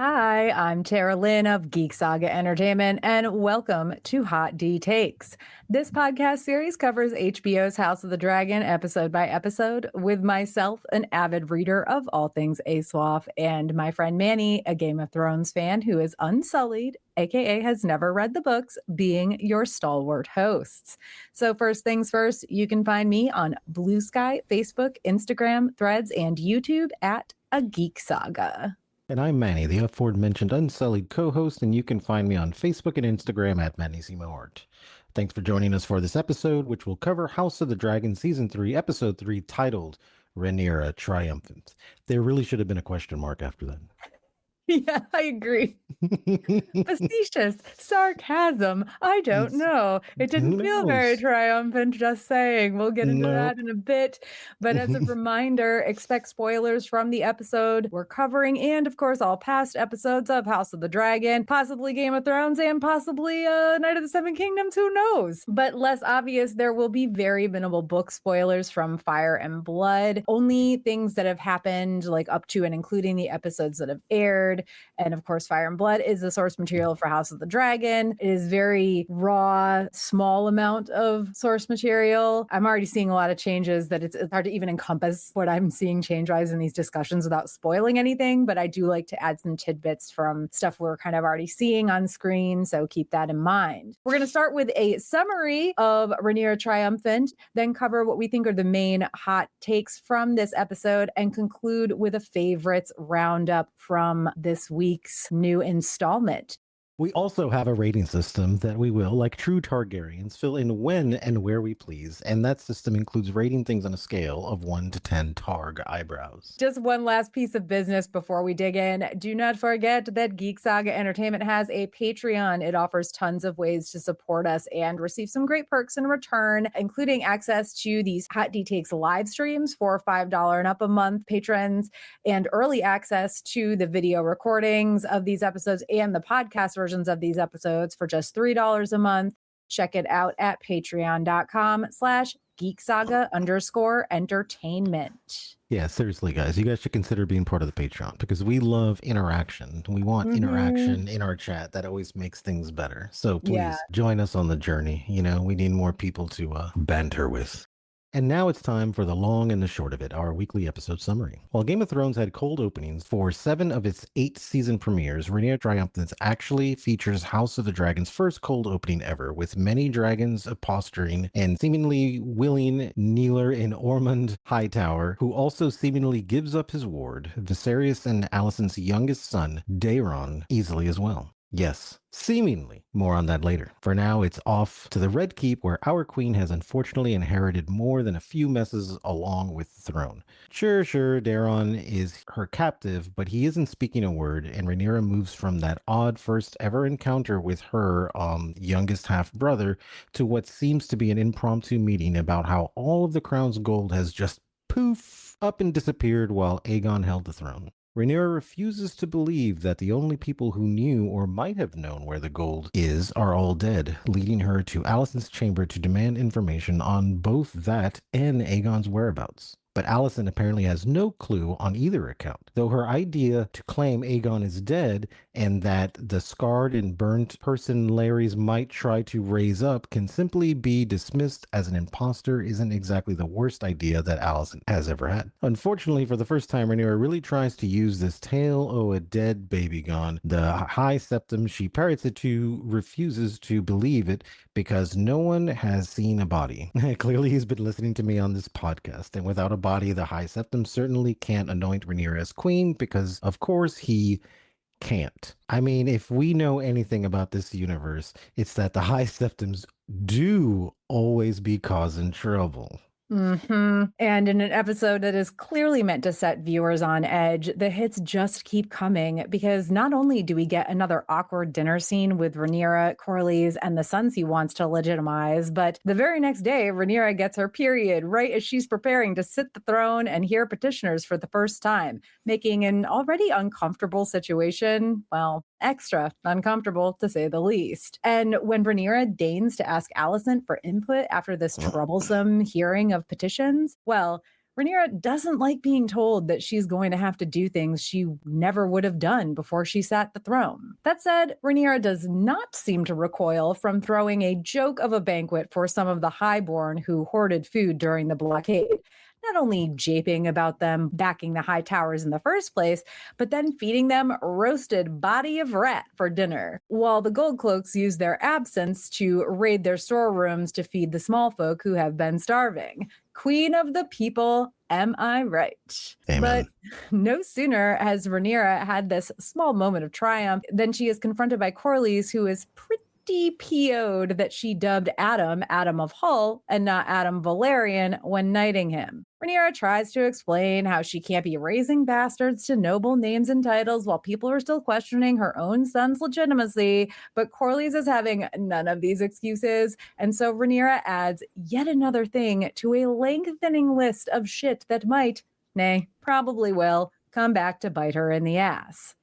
Hi, I'm Tara Lynn of Geek Saga Entertainment, and welcome to Hot D Takes. This podcast series covers HBO's House of the Dragon episode by episode with myself, an avid reader of all things ASOF, and my friend Manny, a Game of Thrones fan who is unsullied, aka has never read the books, being your stalwart hosts. So first things first, you can find me on Blue Sky, Facebook, Instagram, Threads, and YouTube at A Geek Saga. And I'm Manny, the aforementioned unsullied co-host, and you can find me on Facebook and Instagram at MannySimoArt. Thanks for joining us for this episode, which will cover House of the Dragon Season 3, Episode 3, titled Rhaenyra Triumphant. There really should have been a question mark after that. Yeah, I agree. Facetious, sarcasm. I don't know. It didn't feel very triumphant, just saying. We'll get into that in a bit. But as a reminder, expect spoilers from the episode we're covering, and of course, all past episodes of House of the Dragon, possibly Game of Thrones, and possibly Night of the Seven Kingdoms. Who knows? But less obvious, there will be very minimal book spoilers from Fire and Blood. Only things that have happened, like up to and including the episodes that have aired. And of course, Fire and Blood is the source material for House of the Dragon. It is very raw, small amount of source material. I'm already seeing a lot of changes that it's hard to even encompass what I'm seeing change-wise in these discussions without spoiling anything. But I do like to add some tidbits from stuff we're kind of already seeing on screen. So keep that in mind. We're going to start with a summary of Rhaenyra Triumphant, then cover what we think are the main hot takes from this episode, and conclude with a favorites roundup from this week's new installment. We also have a rating system that we will, like true Targaryens, fill in when and where we please, and that system includes rating things on a scale of 1 to 10 Targ eyebrows. Just one last piece of business before we dig in. Do not forget that Geek Saga Entertainment has a Patreon. It offers tons of ways to support us and receive some great perks in return, including access to these Hot D Takes live streams for $5 and up a month patrons, and early access to the video recordings of these episodes and the podcast versions of these episodes for just $3 a month. Check it out at patreon.com/geeksaga_entertainment. Yeah, seriously, guys, you guys should consider being part of the Patreon because we love interaction. We want interaction in our chat. That always makes things better. So please join us on the journey. You know, we need more people to banter with. And now it's time for the long and the short of it, our weekly episode summary. While Game of Thrones had cold openings for 7 of its 8 season premieres, Rhaenyra Triumphant actually features House of the Dragon's first cold opening ever, with many dragons posturing and seemingly willing kneeler in Ormond Hightower, who also seemingly gives up his ward, Viserys and Alicent's youngest son, Daeron, easily as well. Yes, seemingly. More on that later. For now, it's off to the Red Keep, where our queen has unfortunately inherited more than a few messes along with the throne. Sure, Daeron is her captive, but he isn't speaking a word, and Rhaenyra moves from that odd first ever encounter with her youngest half-brother to what seems to be an impromptu meeting about how all of the crown's gold has just poof up and disappeared while Aegon held the throne. Rhaenyra refuses to believe that the only people who knew or might have known where the gold is are all dead, leading her to Alicent's chamber to demand information on both that and Aegon's whereabouts. But Alicent apparently has no clue on either account, though her idea to claim Aegon is dead and that the scarred and burnt person Larys might try to raise up can simply be dismissed as an imposter isn't exactly the worst idea that Alicent has ever had. Unfortunately, for the first time, Rhaenyra really tries to use this tale o' a dead baby gone. The High Septim she parrots it to refuses to believe it because no one has seen a body. Clearly, he's been listening to me on this podcast, and without a body, the High Septim certainly can't anoint Rhaenyra as queen because, of course, he can't. I mean, if we know anything about this universe, it's that the High Septims do always be causing trouble. And in an episode that is clearly meant to set viewers on edge, the hits just keep coming because not only do we get another awkward dinner scene with Rhaenyra, Corlys, and the sons he wants to legitimize, but the very next day, Rhaenyra gets her period right as she's preparing to sit the throne and hear petitioners for the first time, making an already uncomfortable situation, well, extra uncomfortable to say the least. And when Rhaenyra deigns to ask Alicent for input after this troublesome hearing of petitions, well, Rhaenyra doesn't like being told that she's going to have to do things she never would have done before she sat the throne. That said, Rhaenyra does not seem to recoil from throwing a joke of a banquet for some of the highborn who hoarded food during the blockade. Not only japing about them backing the high towers in the first place, but then feeding them roasted body of rat for dinner, while the Goldcloaks use their absence to raid their storerooms to feed the small folk who have been starving. Queen of the people, am I right? Amen. But no sooner has Rhaenyra had this small moment of triumph than she is confronted by Corlys, who is pretty PO'd that she dubbed Adam of Hull and not Adam Valerian when knighting him. Rhaenyra tries to explain how she can't be raising bastards to noble names and titles while people are still questioning her own son's legitimacy, but Corlys is having none of these excuses, and so Rhaenyra adds yet another thing to a lengthening list of shit that might, nay, probably will, come back to bite her in the ass.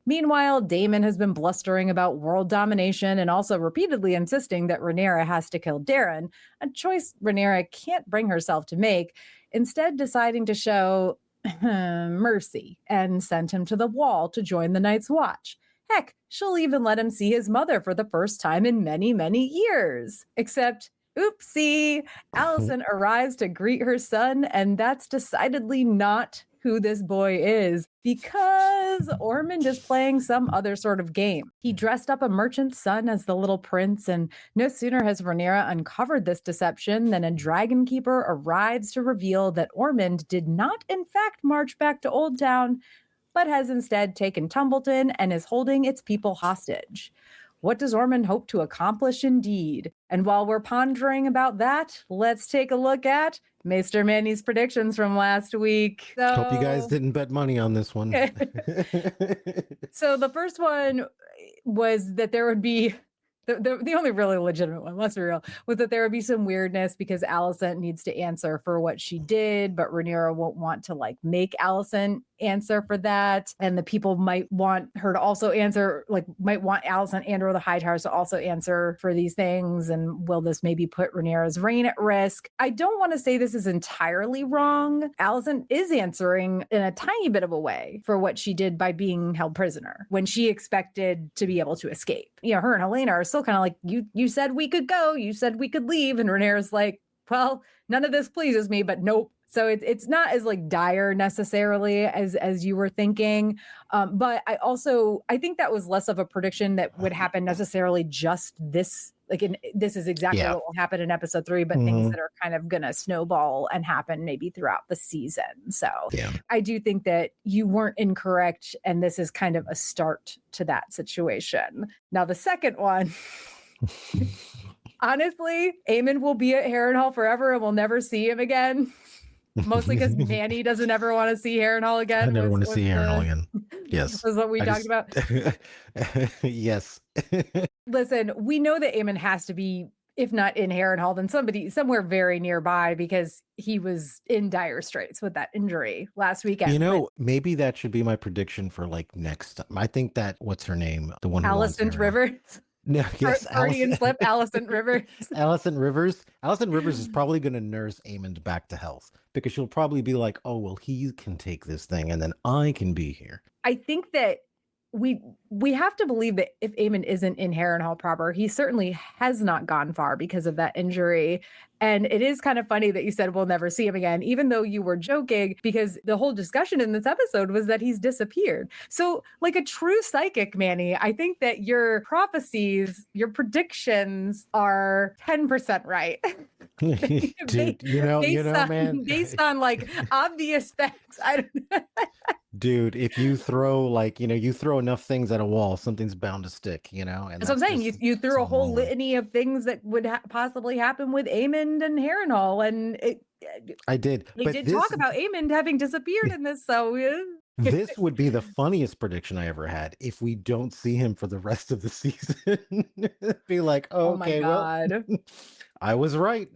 Meanwhile, Daemon has been blustering about world domination and also repeatedly insisting that Rhaenyra has to kill Daeron, a choice Rhaenyra can't bring herself to make, instead deciding to show mercy and send him to the wall to join the Night's Watch. Heck, she'll even let him see his mother for the first time in many, many years. Except, oopsie, Alicent arrives to greet her son, and that's decidedly not who this boy is, because Ormond is playing some other sort of game. He dressed up a merchant's son as the little prince, and no sooner has Rhaenyra uncovered this deception than a dragon keeper arrives to reveal that Ormond did not in fact march back to Old Town, but has instead taken Tumbleton and is holding its people hostage. What does Ormond hope to accomplish indeed? And while we're pondering about that, let's take a look at Maester Manny's predictions from last week. Hope you guys didn't bet money on this one. So the first one was that there would be the only really legitimate one, let's be real, was that there would be some weirdness because Alicent needs to answer for what she did, but Rhaenyra won't want to like make Alicent answer for that. And the people might want her to also answer, like might want Alicent and or the Hightowers to also answer for these things. And will this maybe put Rhaenyra's reign at risk? I don't want to say this is entirely wrong. Alicent is answering in a tiny bit of a way for what she did by being held prisoner when she expected to be able to escape. You know, her and Helena are still kind of like, you said we could go, you said we could leave. And Rhaenyra's like, well, none of this pleases me, but nope. So it's not as like dire necessarily as you were thinking. But I think that was less of a prediction that would happen necessarily just this. This is exactly what will happen in episode 3, but things that are kind of going to snowball and happen maybe throughout the season. So I do think that you weren't incorrect. And this is kind of a start to that situation. Now, the second one, honestly, Aemon will be at Harrenhal forever and we'll never see him again. Mostly because Manny doesn't ever want to see Harrenhal again. I never want to see Harrenhal again. Yes. This is what we talked about. Yes. Listen, we know that Aemon has to be, if not in Harrenhal, then somewhere very nearby because he was in dire straits with that injury last weekend. You know, maybe that should be my prediction for like next time. I think that, what's her name? The one who Alicent Rivers. No, yes, Freudian slip, Alicent Rivers. Alicent Rivers. Alicent Rivers is probably going to nurse Aemond back to health because she'll probably be like, oh, well, he can take this thing and then I can be here. I think that we have to believe that if Aemon isn't in Harrenhal proper, he certainly has not gone far because of that injury. And it is kind of funny that you said we'll never see him again, even though you were joking, because the whole discussion in this episode was that he's disappeared. So like a true psychic, Manny, I think that your prophecies, your predictions are 10% right. Dude, man. Based on like obvious facts. I don't know. Dude, if you throw you throw enough things at a wall, something's bound to stick, And that's what I'm saying. You threw a whole litany of things that would possibly happen with Aemond and Harrenhal, and I did. They did talk about Aemond having disappeared in this, so this would be the funniest prediction I ever had if we don't see him for the rest of the season. Be like, oh my God. Well, I was right.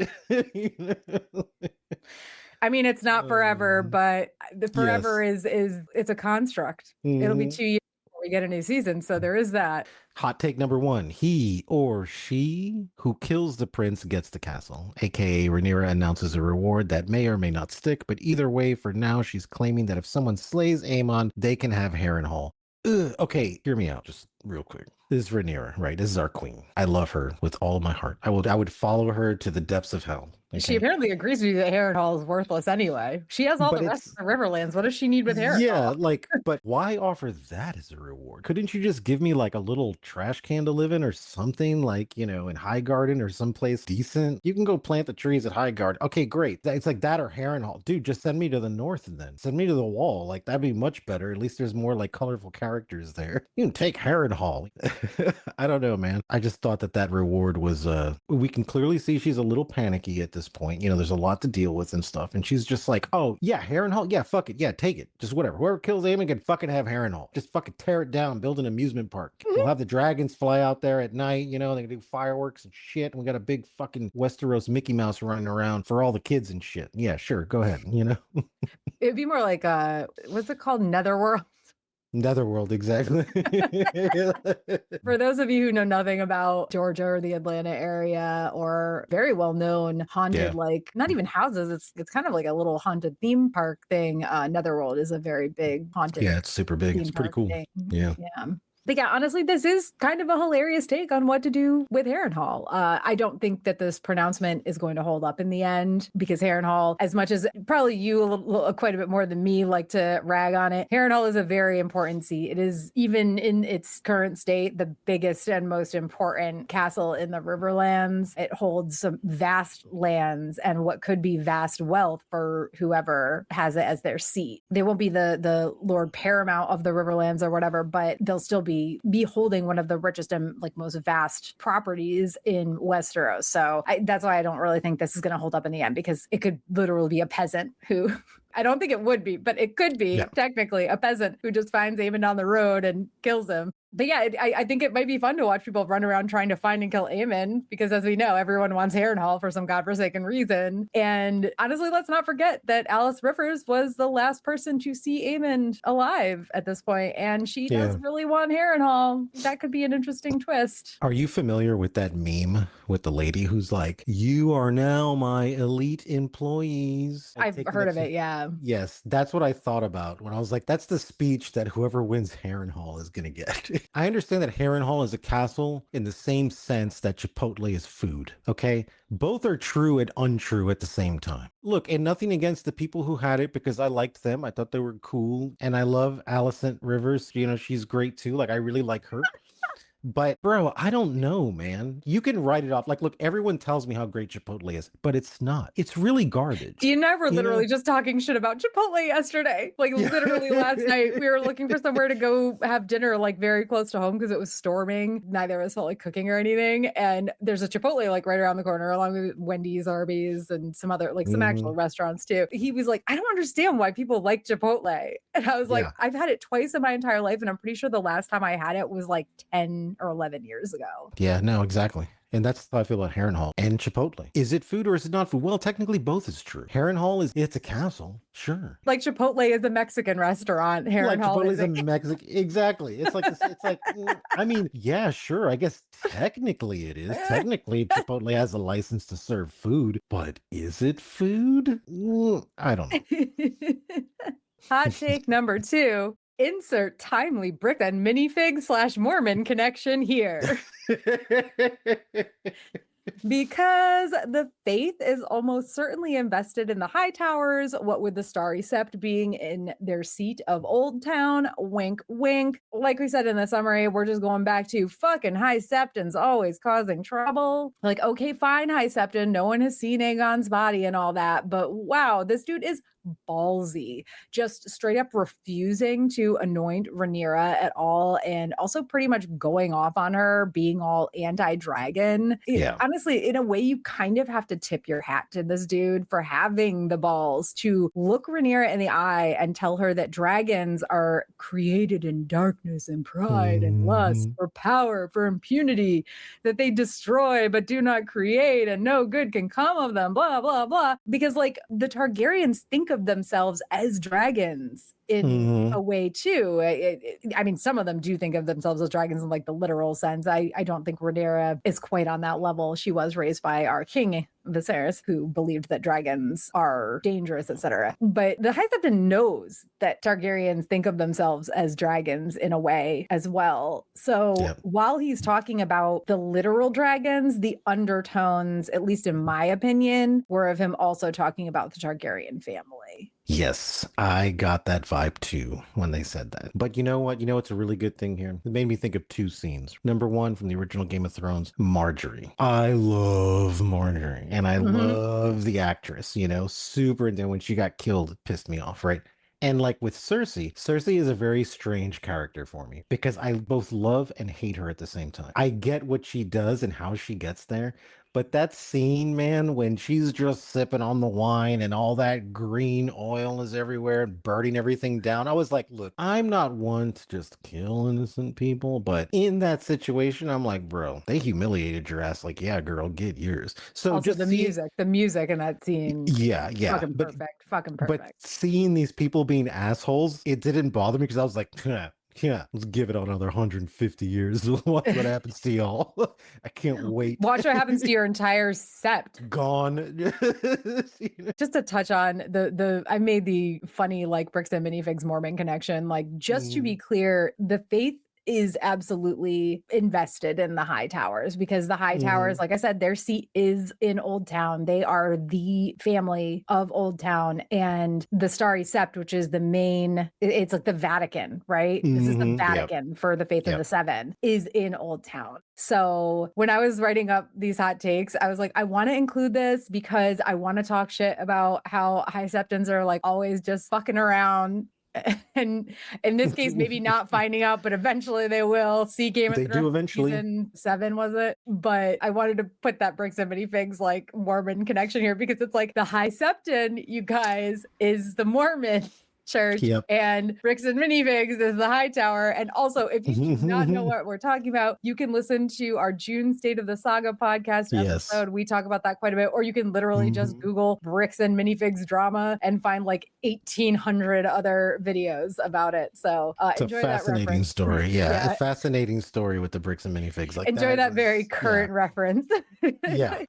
I mean, it's not forever, but the forever is it's a construct. It'll be 2 years we get a new season. So there is that. Hot take number 1. He or she who kills the prince gets the castle, aka Rhaenyra announces a reward that may or may not stick, but either way, for now, she's claiming that if someone slays Aemon, they can have Harrenhal. Okay, hear me out just real quick. This is Rhaenyra, right? This is our queen. I love her with all of my heart. I would follow her to the depths of hell. Okay? She apparently agrees with you that Harrenhal is worthless anyway. She has all the rest of the Riverlands. What does she need with Harrenhal? Yeah, like, but why offer that as a reward? Couldn't you just give me like a little trash can to live in or something, like, in Highgarden or someplace decent? You can go plant the trees at Highgarden. Okay, great. It's like that or Harrenhal. Dude, just send me to the north and then send me to the wall. Like, that'd be much better. At least there's more like colorful characters there. You can take Harrenhal. I don't know, man. I just thought that reward was, we can clearly see she's a little panicky at this point. There's a lot to deal with and stuff. And she's just like, oh, yeah, Harrenhal. Yeah, fuck it. Yeah, take it. Just whatever. Whoever kills Aemon can fucking have Harrenhal. Just fucking tear it down, build an amusement park. We'll have the dragons fly out there at night. They can do fireworks and shit. And we got a big fucking Westeros Mickey Mouse running around for all the kids and shit. Yeah, sure. Go ahead. It'd be more like, what's it called? Netherworld. Netherworld, exactly. For those of you who know nothing about Georgia or the Atlanta area, or very well known haunted, like not even houses, it's kind of like a little haunted theme park thing. Netherworld is a very big haunted. Yeah, it's super big. It's pretty cool. Thing. Yeah. But yeah, honestly, this is kind of a hilarious take on what to do with Harrenhal. I don't think that this pronouncement is going to hold up in the end, because Harrenhal, as much as probably you quite a bit more than me like to rag on it, Harrenhal is a very important seat. It is, even in its current state, the biggest and most important castle in the Riverlands. It holds some vast lands and what could be vast wealth for whoever has it as their seat. They won't be the Lord Paramount of the Riverlands or whatever, but they'll still be holding one of the richest and like most vast properties in Westeros. So that's why I don't really think this is going to hold up in the end, because it could literally be a peasant who I don't think it would be, but it could be technically a peasant who just finds Aemon down the road and kills him. But yeah, I think it might be fun to watch people run around trying to find and kill Aemon, because as we know, everyone wants Harrenhal for some godforsaken reason. And honestly, let's not forget that Alice Rivers was the last person to see Aemon alive at this point, and she does really want Harrenhal. That could be an interesting twist. Are you familiar with that meme with the lady who's like, "You are now my elite employees"? I've heard of it, yeah. Yes, that's what I thought about when I was like, that's the speech that whoever wins Harrenhal is going to get. I understand that Harrenhal is a castle in the same sense that Chipotle is food, okay? Both are true and untrue at the same time. Look, and nothing against the people who had it, because I liked them. I thought they were cool. And I love Alicent Rivers. She's great too. Like, I really like her. But bro, I don't know, man. You can write it off. Like, look, everyone tells me how great Chipotle is, but it's not. It's really garbage. You and I were literally just talking shit about Chipotle yesterday. Like, literally last night, we were looking for somewhere to go have dinner, like very close to home, because it was storming. Neither of us felt like cooking or anything. And there's a Chipotle like right around the corner, along with Wendy's, Arby's, and some other like some actual restaurants too. He was like, I don't understand why people like Chipotle. And I was like, I've had it twice in my entire life, and I'm pretty sure the last time I had it was like 10 or 11 years ago. Yeah, no, exactly. And that's how I feel about Harrenhal and Chipotle. Is it food or is it not food? Well, technically both is true. Harrenhal it's a castle, sure. Like Chipotle is a Mexican restaurant. Harrenhal is a Mexican. Exactly. It's like I mean, yeah, sure. I guess technically it is. Technically, Chipotle has a license to serve food, but is it food? I don't know. Hot take number 2. Insert timely brick and minifig / Mormon connection here. Because the faith is almost certainly invested in the High Towers, what with the Starry Sept being in their seat of Old Town. Wink, wink. Like we said in the summary, we're just going back to fucking High Septon's always causing trouble. Like, okay, fine, High Septon. No one has seen Aegon's body and all that, but wow, this dude is ballsy, just straight up refusing to anoint Rhaenyra at all, and also pretty much going off on her, being all anti-dragon. Honestly, in a way, you kind of have to tip your hat to this dude for having the balls to look Rhaenyra in the eye and tell her that dragons are created in darkness and pride and lust, for power, for impunity, that they destroy but do not create, and no good can come of them, blah, blah, blah. Because like the Targaryens think of themselves as dragons in a way too. I mean, some of them do think of themselves as dragons in like the literal sense. I don't think Rhaenyra is quite on that level. She was raised by our king Viserys, who believed that dragons are dangerous, etc. But the High Septon knows that Targaryens think of themselves as dragons in a way as well. So while he's talking about the literal dragons, the undertones, at least in my opinion, were of him also talking about the Targaryen family. Yes, I got that vibe too when they said that. But you know what? You know what's a really good thing here? It made me think of two scenes. Number one, from the original Game of Thrones, Marjorie. I love Marjorie, and I love the actress, you know, super. And then when she got killed, it pissed me off, right? And like with Cersei, Cersei is a very strange character for me because I both love and hate her at the same time. I get what she does and how she gets there, but that scene, man, when she's just sipping on the wine and all that green oil is everywhere and burning everything down, I was like, look, I'm not one to just kill innocent people, but in that situation, I'm like, bro, they humiliated your ass. Like, yeah, girl, get yours. So also, just the music in that scene. Yeah. Fucking perfect. But seeing these people being assholes, it didn't bother me because I was like, yeah, let's give it another 150 years. Watch what happens to y'all. I can't wait. Watch what happens to your entire sept. Gone. Just to touch on I made the funny like bricks and minifigs Mormon connection. Like, just to be clear, the faith is absolutely invested in the High Towers because the High Towers, like I said, their seat is in Old Town. They are the family of Old Town, and the Starry Sept, which is the main, it's like the Vatican, right? This is the Vatican for the Faith of the Seven, is in Old Town. So when I was writing up these hot takes, I was like, I want to include this because I want to talk shit about how High Septons are like always just fucking around. And in this case, maybe not finding out, but eventually they will. See Game of Thrones. They do eventually. Season 7, was it? But I wanted to put that bricks and minifigs like Mormon connection here because it's like the High Septon, you guys, is the Mormon church, and bricks and minifigs is the High Tower. And also, if you do not know what we're talking about, you can listen to our June State of the Saga podcast episode. We talk about that quite a bit, or you can literally just Google bricks and minifigs drama and find like 1,800 other videos about it. So it's enjoy a fascinating story. Yeah, a fascinating story with the bricks and minifigs. Like, enjoy that very current reference. Yeah.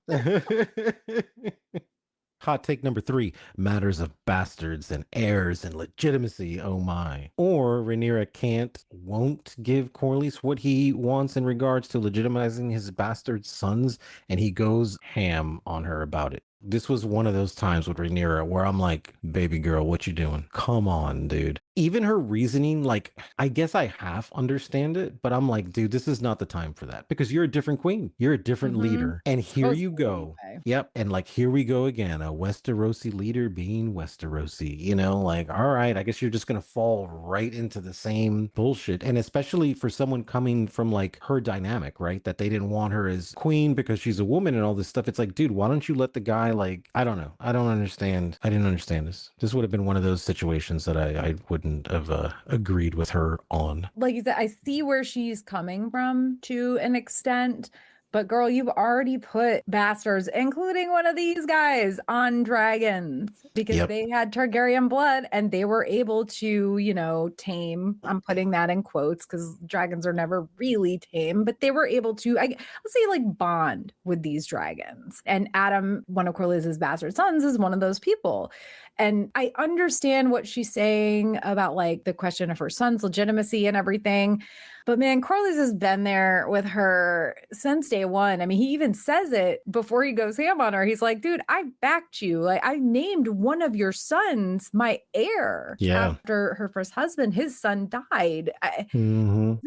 Hot take number 3, matters of bastards and heirs and legitimacy. Oh my. Or Rhaenyra won't give Corlys what he wants in regards to legitimizing his bastard sons, and he goes ham on her about it. This was one of those times with Rhaenyra where I'm like, baby girl, what you doing? Come on, dude. Even her reasoning, like, I guess I half understand it, but I'm like, dude, this is not the time for that because you're a different queen. You're a different leader. And here you go. Yep. And like, here we go again. A Westerosi leader being Westerosi, you know, like, all right, I guess you're just going to fall right into the same bullshit. And especially for someone coming from like her dynamic, right? That they didn't want her as queen because she's a woman and all this stuff. It's like, dude, why don't you let the guy, like, I don't know. I don't understand. I didn't understand this. This would have been one of those situations that I wouldn't have agreed with her on. Like you said, I see where she's coming from to an extent, but girl, you've already put bastards, including one of these guys, on dragons because they had Targaryen blood and they were able to, you know, tame. I'm putting that in quotes because dragons are never really tame, but they were able to, let's say, like bond with these dragons. And Adam, one of Corlys' bastard sons, is one of those people. And I understand what she's saying about like the question of her son's legitimacy and everything. But man, Corlys has been there with her since day one. I mean, he even says it before he goes ham on her. He's like, dude, I backed you. Like, I named one of your sons my heir. After her first husband, his son died. Him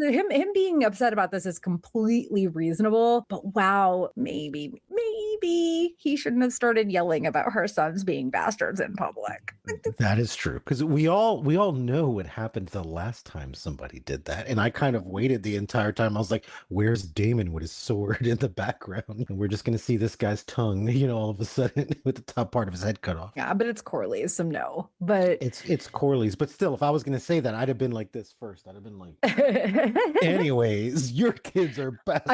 being upset about this is completely reasonable. But wow, maybe he shouldn't have started yelling about her sons being bastards in public. That is true. Because we all know what happened the last time somebody did that. And I kind of waited the entire time. I was like, where's Daemon with his sword in the background? And we're just going to see this guy's tongue, you know, all of a sudden with the top part of his head cut off. Yeah, but it's Corlys, so no. But it's Corlys. But still, if I was going to say that, I'd have been like this first. I'd have been like, anyways, your kids are bastards.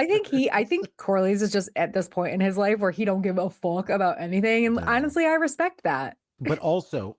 I think Corlys is just at this point in his life where he don't give a fuck about anything. And honestly, I respect that. But also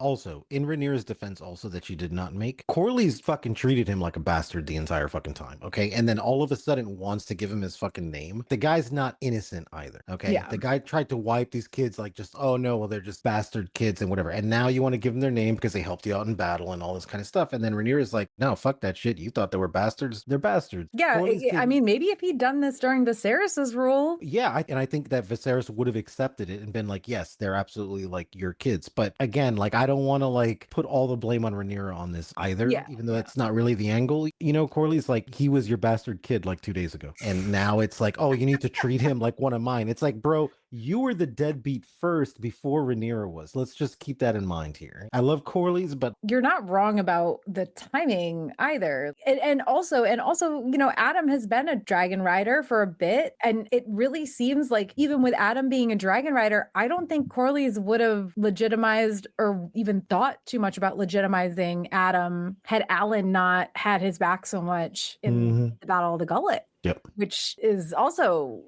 in Rhaenyra's defense, also that she did not make, Corley's fucking treated him like a bastard the entire fucking time. Okay, and then all of a sudden wants to give him his fucking name. The guy's not innocent either. Okay, Yeah. The guy tried to wipe these kids like just, oh no, well they're just bastard kids and whatever. And now you want to give them their name because they helped you out in battle and all this kind of stuff. And then Rhaenyra's like, no, fuck that shit. You thought they were bastards. They're bastards. Yeah, I mean, maybe if he'd done this during Viserys's rule. Yeah, and I think that Viserys would have accepted it and been like, yes, they're absolutely like your kids. But again, like I don't want to like put all the blame on Rhaenyra on this either, even though that's not really the angle. You know, Corley's like, he was your bastard kid like 2 days ago. And now it's like, oh, you need to treat him like one of mine. It's like, bro, you were the deadbeat first before Rhaenyra was. Let's just keep that in mind here. I love Corley's, but you're not wrong about the timing either. And also, you know, Adam has been a dragon rider for a bit, and it really seems like even with Adam being a dragon rider, I don't think Corley's would have legitimized or even thought too much about legitimizing Adam had Alan not had his back so much in the Battle of the Gullet. Yep. Which is also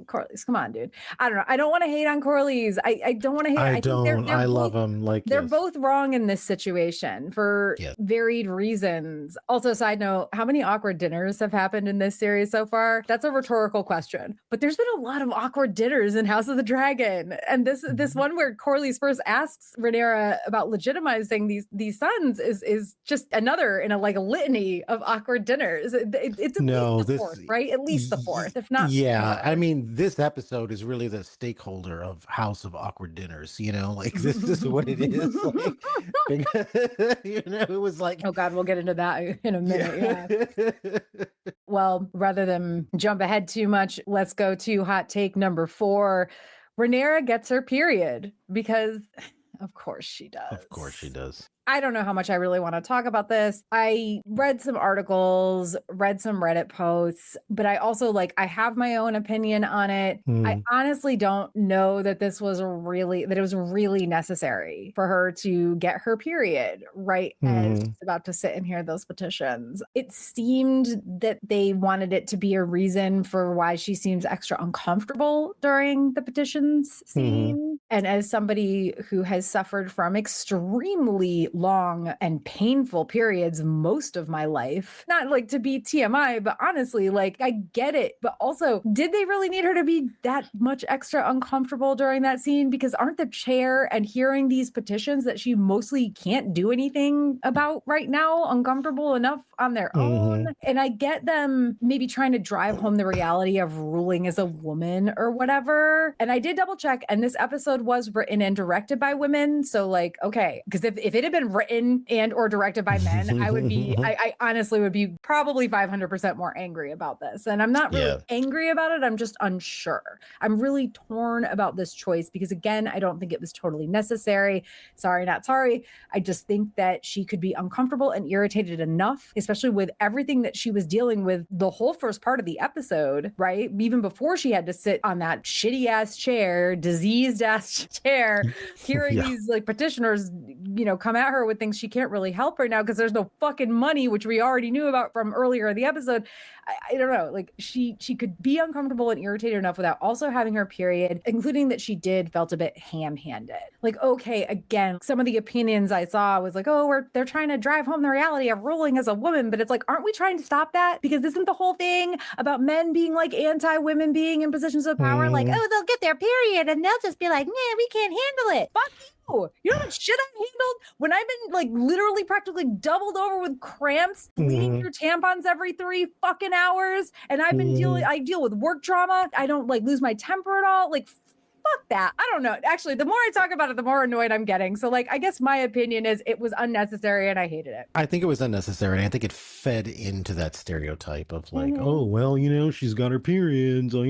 Corley's. Come on, dude. I don't know. I don't want to hate on Corley's. I don't want to hate. I don't. I love them. Like they're both wrong in this situation for varied reasons. Also, side note: how many awkward dinners have happened in this series so far? That's a rhetorical question. But there's been a lot of awkward dinners in House of the Dragon, and this one where Corley's first asks Rhaenyra about legitimizing these sons is just another in a litany of awkward dinners. It's the fourth, right? At least the fourth, if not. Yeah, I mean, this episode is really the stakeholder of House of Awkward Dinners. You know, like this is what it is. Like, you know, it was like, oh God, we'll get into that in a minute. Yeah. Well, rather than jump ahead too much, let's go to hot take number 4. Rhaenyra gets her period because, of course, she does. Of course, she does. I don't know how much I really want to talk about this. I read some articles, read some Reddit posts, but I also I have my own opinion on it. I honestly don't know that it was really necessary for her to get her period right as she's about to sit and hear those petitions. It seemed that they wanted it to be a reason for why she seems extra uncomfortable during the petitions scene. And as somebody who has suffered from extremely long and painful periods most of my life, not to be TMI, but honestly, I get it. But also, did they really need her to be that much extra uncomfortable during that scene? Because aren't the chair and hearing these petitions that she mostly can't do anything about right now uncomfortable enough on their own? And I get them maybe trying to drive home the reality of ruling as a woman or whatever. And I did double check, and this episode was written and directed by women. So okay, because if it had been written and or directed by men, I honestly would be probably 500% more angry about this. And I'm not really angry about it. I'm just unsure. I'm really torn about this choice because, again, I don't think it was totally necessary. Sorry, not sorry. I just think that she could be uncomfortable and irritated enough, especially with everything that she was dealing with the whole first part of the episode, right? Even before she had to sit on that shitty ass chair, diseased ass chair, hearing these petitioners, come at her with things she can't really help right now because there's no fucking money, which we already knew about from earlier in the episode. I don't know. She could be uncomfortable and irritated enough without also having her period, including that she felt a bit ham-handed. Okay, again, some of the opinions I saw was they're trying to drive home the reality of ruling as a woman, but it's aren't we trying to stop that? Because isn't the whole thing about men being anti-women being in positions of power? They'll get their period and they'll just be like, nah, we can't handle it. Fuck you. You know how much shit I've handled when I've been literally practically doubled over with cramps, bleeding through tampons every 3 fucking hours, and I've been I deal with work trauma. I don't lose my temper at all. Fuck that. I don't know. Actually, the more I talk about it, the more annoyed I'm getting. So I guess my opinion is it was unnecessary and I hated it. I think it was unnecessary. And I think it fed into that stereotype of oh, well, she's got her period. So,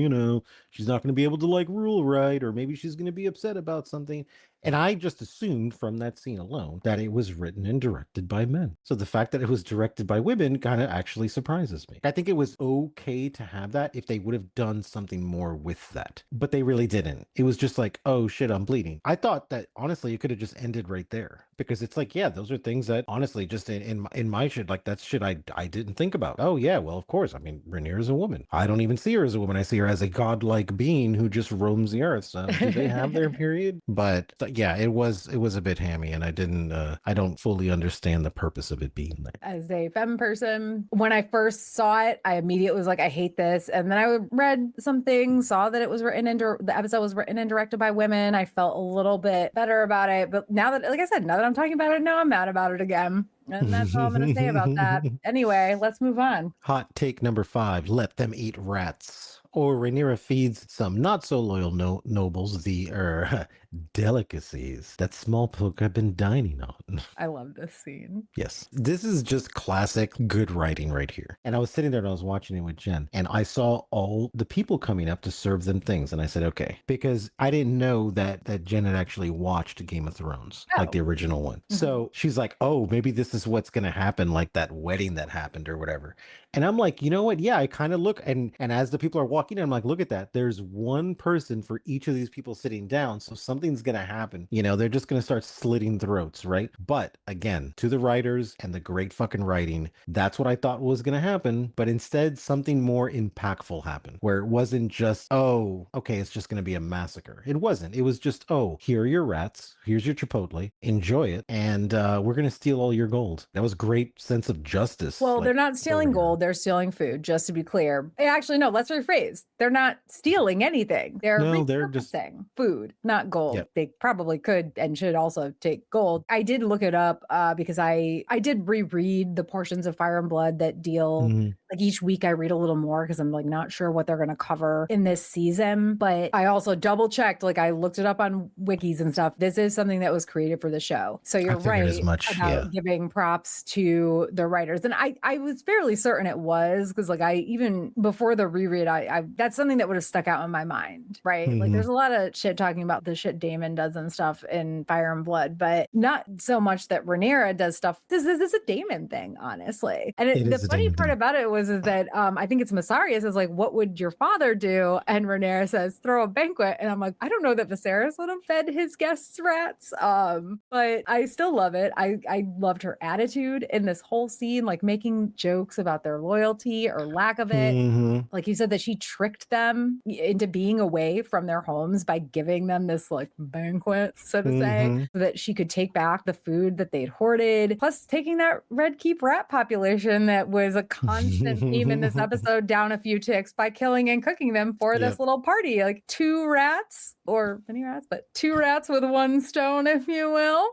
she's not going to be able to rule right. Or maybe she's going to be upset about something. And I just assumed from that scene alone that it was written and directed by men. So the fact that it was directed by women kind of actually surprises me. I think it was okay to have that if they would have done something more with that. But they really didn't. It was just oh shit, I'm bleeding. I thought that honestly it could have just ended right there. because it's like, yeah, those are things that honestly, just in my shit, like that's shit I didn't think about. Oh yeah, well of course. I mean, Rhaenyra is a woman. I don't even see her as a woman. I see her as a godlike being who just roams the earth. So do they have their period? But yeah, it was a bit hammy, and I don't fully understand the purpose of it being there. As a femme person, when I first saw it, I immediately was like, I hate this. And then I read some things, saw that it was written the episode was written and directed by women. I felt a little bit better about it. But now that, like I said, now that I'm talking about it, now I'm mad about it again. And that's all I'm going to say about that. Anyway, let's move on. Hot take number 5, let them eat rats. Or Rhaenyra feeds some not so loyal nobles the delicacies that small folk have been dining on. I love this scene. Yes, this is just classic good writing right here. And I was sitting there and I was watching it with Jen, and I saw all the people coming up to serve them things, and I said, okay, because I didn't know that Jen had actually watched Game of Thrones, like the original one. So she's like, oh, maybe this is what's gonna happen, like that wedding that happened or whatever. And I'm like, you know what? Yeah, I kind of look, and as the people are walking in, I'm like, look at that. There's one person for each of these people sitting down. So something's going to happen. You know, they're just going to start slitting throats, right? But again, to the writers and the great fucking writing, that's what I thought was going to happen. But instead, something more impactful happened, where it wasn't just, oh, okay, it's just going to be a massacre. It wasn't. It was just, oh, here are your rats. Here's your Chipotle. Enjoy it. And we're going to steal all your gold. That was great sense of justice. Well, they're not stealing gold. They're stealing food, just to be clear. Actually, no, let's rephrase. They're not stealing anything. They're just food, not gold. Yep. They probably could and should also take gold. I did look it up because I did reread the portions of Fire and Blood that deal, like each week I read a little more because I'm like not sure what they're going to cover in this season. But I also double checked, like I looked it up on wikis and stuff. This is something that was created for the show. So you're right about giving props to the writers. And I was fairly certain it was, because like even before the reread, I that's something that would have stuck out in my mind, right? Like there's a lot of shit talking about the shit Daemon does and stuff in Fire and Blood, but not so much that Rhaenyra does stuff. This is a Daemon thing, honestly. And the funny part about it was that I think it's Masarius is like, what would your father do? And Rhaenyra says, throw a banquet. And I'm like, I don't know that Viserys would have fed his guests rats, but I still love it. I loved her attitude in this whole scene, like making jokes about their loyalty or lack of it. Like you said, that she tricked them into being away from their homes by giving them this like banquet, so to say, so that she could take back the food that they'd hoarded, plus taking that Red Keep rat population that was a constant theme in this episode down a few ticks by killing and cooking them for this little party. Like 2 rats, or many rats, but 2 rats with 1 stone, if you will.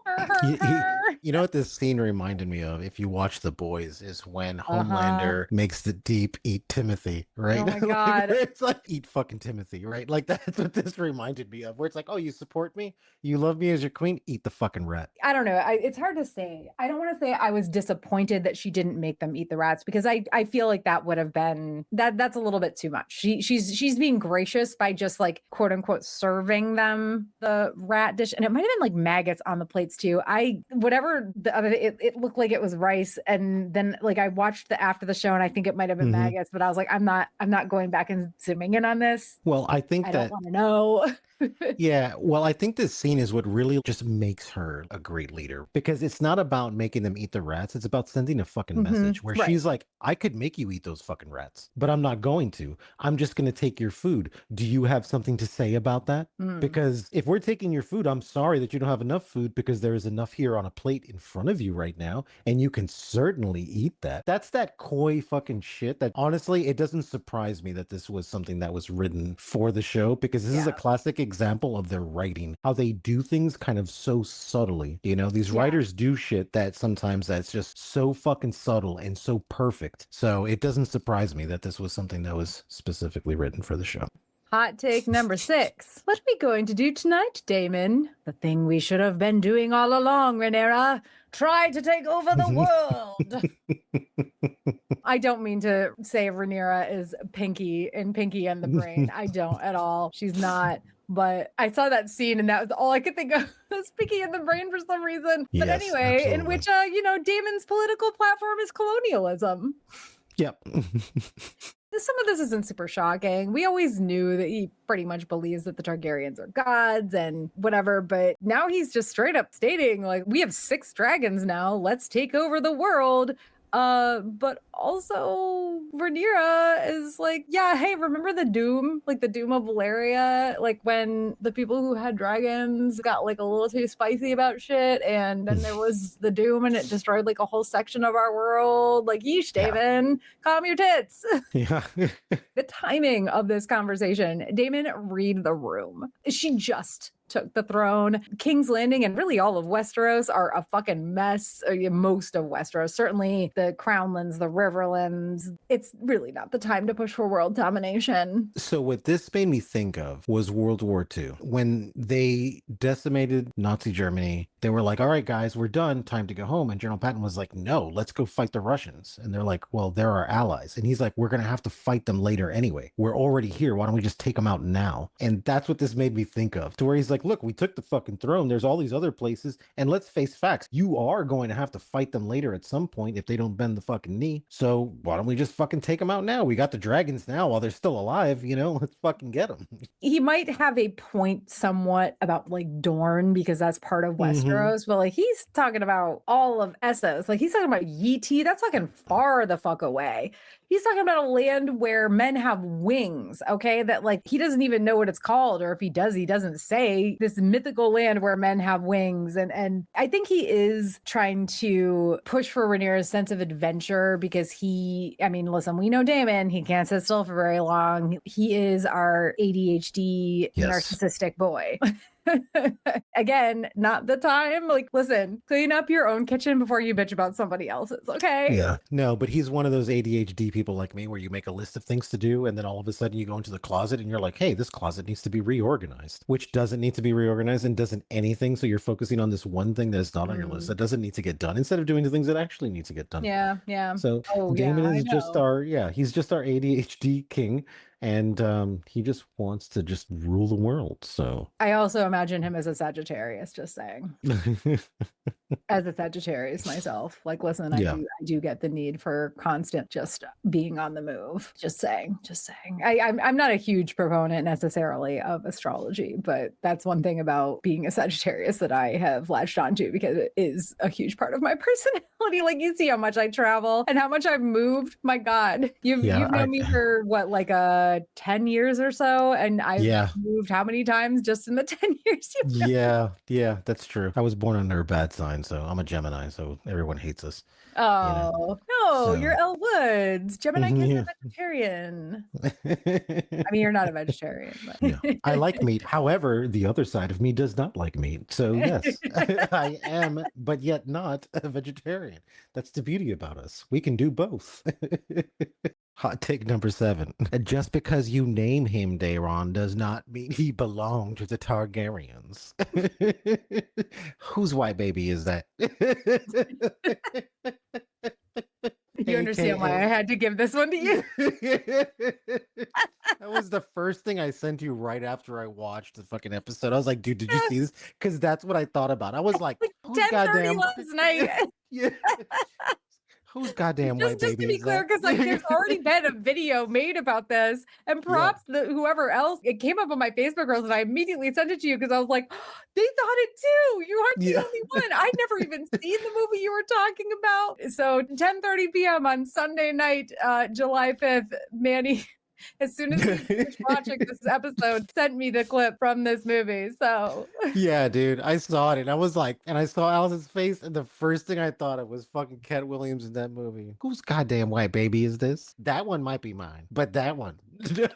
You know what this scene reminded me of, if you watch The Boys, is when Homelander makes the Deep eat Timothy, right? Oh my God. It's like, eat fucking Timothy, right? Like that's what this reminded me of, where it's like, oh, you support me? You love me as your queen? Eat the fucking rat. I don't know. It's hard to say. I don't want to say I was disappointed that she didn't make them eat the rats, because I feel like that would have been, that's a little bit too much. She's being gracious by just like, quote unquote, serving them the rat dish. And it might have been like maggots on the plates too. It looked like it was rice. And then like I watched after the show, and I think it might have been maggots, but I was like, I'm not going back and zooming in on this. Well, I don't want to know. Yeah, well, I think this scene is what really just makes her a great leader, because it's not about making them eat the rats. It's about sending a fucking message where she's like, I could make you eat those fucking rats, but I'm not going to. I'm just going to take your food. Do you have something to say about that? Because if we're taking your food, I'm sorry that you don't have enough food, because there is enough here on a plate in front of you right now, and you can certainly eat that. That's that coy fucking shit that, honestly, it doesn't surprise me that this was something that was written for the show, because this is a classic example of their writing, how they do things kind of so subtly. You know, these writers do shit that sometimes that's just so fucking subtle and so perfect. So it doesn't surprise me that this was something that was specifically written for the show. Hot take number 6. What are we going to do tonight, Daemon? The thing we should have been doing all along, Rhaenyra. Try to take over the world. I don't mean to say Rhaenyra is Pinky and the Brain. I don't at all. She's not. But I saw that scene, and that was all I could think of, was Pinky and the Brain for some reason. But anyway, absolutely. In which, Daemon's political platform is colonialism. Yep. Some of this isn't super shocking. We always knew that he pretty much believes that the Targaryens are gods and whatever, but now he's just straight up stating, like, we have 6 dragons now. Let's take over the world. But also Rhaenyra is like, yeah, hey, remember the Doom? Like the Doom of Valeria? Like when the people who had dragons got like a little too spicy about shit, and then there was the Doom and it destroyed like a whole section of our world. Like, yeesh, Daemon, calm your tits. Yeah. The timing of this conversation, Daemon, read the room. She just took the throne. King's Landing and really all of Westeros are a fucking mess. Most of Westeros, certainly the Crownlands, the Riverlands. It's really not the time to push for world domination. So what this made me think of was World War II. When they decimated Nazi Germany, they were like, all right, guys, we're done. Time to go home. And General Patton was like, no, let's go fight the Russians. And they're like, well, they're our allies. And he's like, we're going to have to fight them later anyway. We're already here. Why don't we just take them out now? And that's what this made me think of, to where he's like, look, we took the fucking throne. There's all these other places. And let's face facts. You are going to have to fight them later at some point if they don't bend the fucking knee. So why don't we just fucking take them out now? We got the dragons now while they're still alive, you know, let's fucking get them. He might have a point somewhat about like Dorne, because that's part of Westeros, but like he's talking about all of Essos. Like he's talking about Yee, that's fucking far the fuck away. He's talking about a land where men have wings, okay? That like he doesn't even know what it's called, or if he does, he doesn't say. This mythical land where men have wings. And I think he is trying to push for Rhaenyra's sense of adventure, because listen, we know Daemon, he can't sit still for very long. He is our ADHD narcissistic boy. Again, not the time. Like, listen, clean up your own kitchen before you bitch about somebody else's, okay? Yeah. No, but he's one of those ADHD people like me where you make a list of things to do and then all of a sudden you go into the closet and you're like, hey, this closet needs to be reorganized, which doesn't need to be reorganized and doesn't anything. So you're focusing on this one thing that's not on your list that doesn't need to get done instead of doing the things that actually need to get done. Yeah, yeah. So Damon is just he's just our ADHD king. And he just wants to just rule the world. So I also imagine him as a Sagittarius, just saying. As a Sagittarius myself, like, listen, I do get the need for constant just being on the move. Just saying. I'm not a huge proponent necessarily of astrology, but that's one thing about being a Sagittarius that I have latched onto, because it is a huge part of my personality. Like, you see how much I travel and how much I've moved. My God, you've known me for what, like 10 years or so, and I've moved how many times just in the 10 years you've known? Yeah, that's true. I was born under a bad sign, so I'm a Gemini, so everyone hates us. Oh, no, you're Elle Woods. Gemini kids are vegetarian. I mean, you're not a vegetarian. But. I like meat. However, the other side of me does not like meat. So yes, I am, but yet not a vegetarian. That's the beauty about us. We can do both. Hot take number 7. Just because you name him Daeron does not mean he belonged to the Targaryens. Whose white baby is that? You understand why I had to give this one to you? That was the first thing I sent you right after I watched the fucking episode. I was like, dude, did you see this? Because that's what I thought about. I was like, 10:30 last night. Who's goddamn white baby? Just to be clear, because like there's already been a video made about this, and props to whoever else. It came up on my Facebook Reels, and I immediately sent it to you because I was like, they thought it too. You aren't the only one. I'd never even seen the movie you were talking about. So 10:30 p.m. on Sunday night, July 5th, Manny, as soon as he finished watching this episode, sent me the clip from this movie. So yeah, dude, I saw it and I was like, and I saw Alice's face, and the first thing I thought of was fucking Cat Williams in that movie. Whose goddamn white baby is this? That one might be mine, but that one. Oh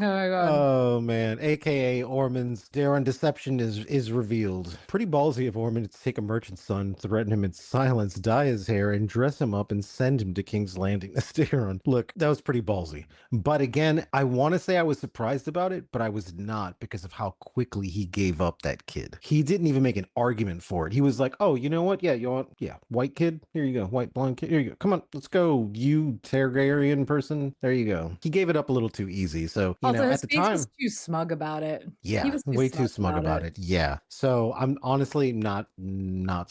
my God. Oh man, aka Ormond's Daeron deception is revealed. Pretty ballsy of Ormond to take a merchant's son, threaten him in silence, dye his hair, and dress him up and send him to King's Landing as Daeron. Look, that was pretty ballsy. But again, I want to say I was surprised about it, but I was not, because of how quickly he gave up that kid. He didn't even make an argument for it. He was like, oh, you know what? Yeah, you want, white kid? Here you go. White blonde kid. Here you go. Come on, let's go. You Targaryen Targaryen person. There you go. He gave it up a little too easy. So, Also, at his the face was time, too smug about it. He yeah, was too way too smug smug about about it. it. Yeah. So I'm honestly not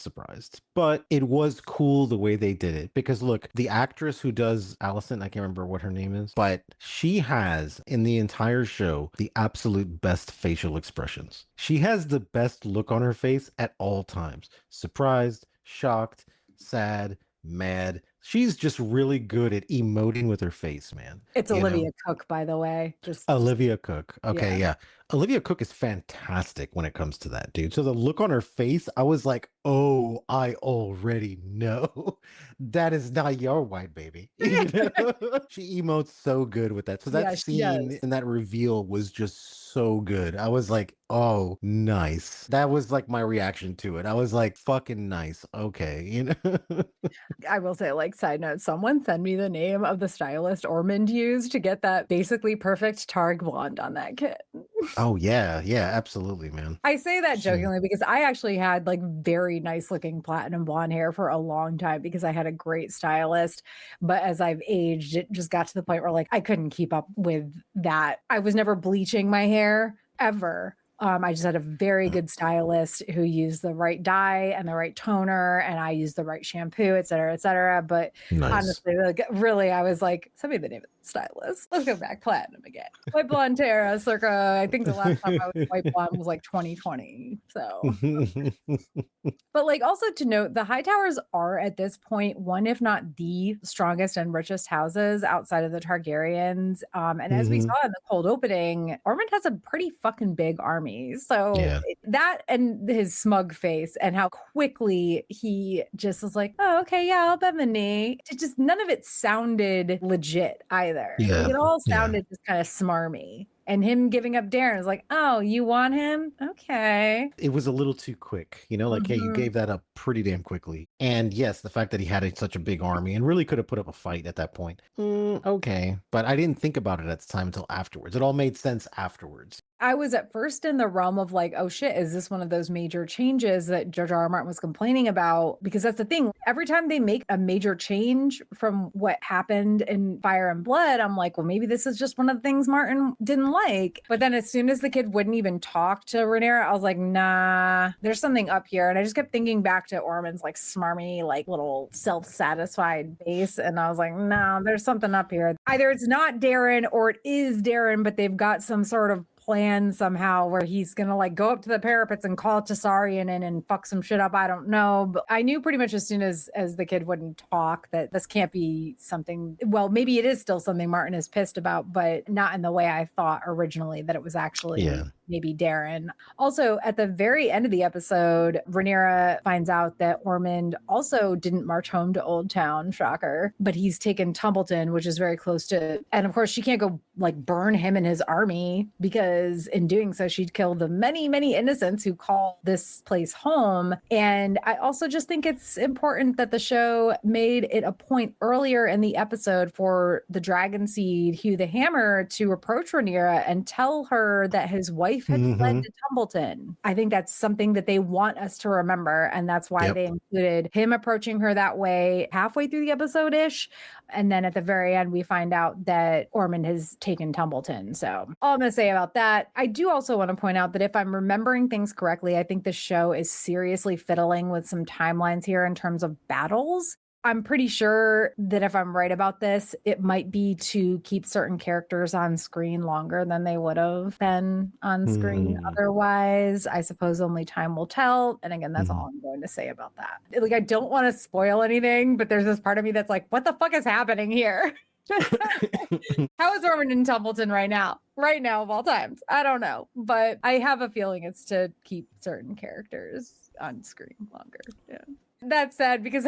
surprised. But it was cool the way they did it because look, the actress who does Allison, I can't remember what her name is, but she has in the entire show the absolute best facial expressions. She has the best look on her face at all times. Surprised, shocked, sad, mad. She's just really good at emoting with her face, man. It's You know? Olivia Cook, by the way. Just Olivia Cook. Okay, yeah. yeah. Olivia Cook is fantastic when it comes to that, dude. So the look on her face, I was like, oh, I already know. That is not your white baby. You know? She emotes so good with that. So that Yeah, she scene does. and that reveal was just so good. I was like, oh, nice. That was like my reaction to it. I was like, fucking nice. Okay, I will say, like, side note, someone send me the name of the stylist Ormond used to get that basically perfect Targ blonde on that kid. Oh yeah, yeah, absolutely, man. I say that She, jokingly because I actually had like very nice looking platinum blonde hair for a long time because I had a great stylist. But as I've aged, it just got to the point where like I couldn't keep up with that. I was never bleaching my hair ever. I just had a very good stylist who used the right dye and the right toner, and I used the right shampoo, et cetera, et cetera. But nice. honestly, like, really, I was like, send me the name of the stylist. Let's go back platinum again. White blonde Tara, circa, I think the last time I was white blonde was like 2020. So, but like also to note, the Hightowers are at this point one, if not the strongest and richest houses outside of the Targaryens. And as we saw Hmm. in the cold opening, Ormond has a pretty fucking big army. So Yeah. that and his smug face and how quickly he just was like, oh, okay, yeah, I'll bend the knee. It just none of it sounded legit either. Like Yeah. it all Yeah. sounded just kind of smarmy. And him giving up Darren is like, oh, you want him? Okay. It was a little too quick, like, hey, you Mhm. gave that up pretty damn quickly. And yes, the fact that he had such a big army and really could have put up a fight at that point. Okay. But I didn't think about it at the time until afterwards. It all made sense afterwards. I was at first in the realm of like, oh shit, is this one of those major changes that George R. R. Martin was complaining about? Because that's the thing. Every time they make a major change from what happened in Fire and Blood, I'm like, well, maybe this is just one of the things Martin didn't like. But then as soon as the kid wouldn't even talk to Rhaenyra, I was like, nah, there's something up here. And I just kept thinking back to Ormond's like smarmy, like little self-satisfied face. And I was like, no, there's something up here. Either it's not Darren or it is Darren, but they've got some sort of plan somehow where he's gonna like go up to the parapets and call Tessarion in and fuck some shit up. I don't know, but I knew pretty much as soon as the kid wouldn't talk that this can't be something. Well, maybe it is still something Martin is pissed about, but not in the way I thought originally that it was actually maybe Darren. Also, at the very end of the episode, Rhaenyra finds out that Ormond also didn't march home to Old Town, shocker, but he's taken Tumbleton, which is very close to, and of course she can't go like burn him and his army because in doing so she'd kill the many, many innocents who call this place home. And I also just think it's important that the show made it a point earlier in the episode for the Dragon Seed, Hugh the Hammer, to approach Rhaenyra and tell her that his wife had fled to Tumbleton. I think that's something that they want us to remember. And that's why they included him approaching her that way halfway through the episode-ish. And then at the very end, we find out that Ormond has taken Tumbleton. So all I'm going to say about that, I do also want to point out that if I'm remembering things correctly, I think the show is seriously fiddling with some timelines here in terms of battles. I'm pretty sure that if I'm right about this, it might be to keep certain characters on screen longer than they would have been on screen otherwise. I suppose only time will tell. And again, that's all I'm going to say about that. Like, I don't want to spoil anything, but there's this part of me that's like, what the fuck is happening here? How is Ormond in Tumbleton right now? Right now of all times. I don't know. But I have a feeling it's to keep certain characters on screen longer. Yeah. That said, because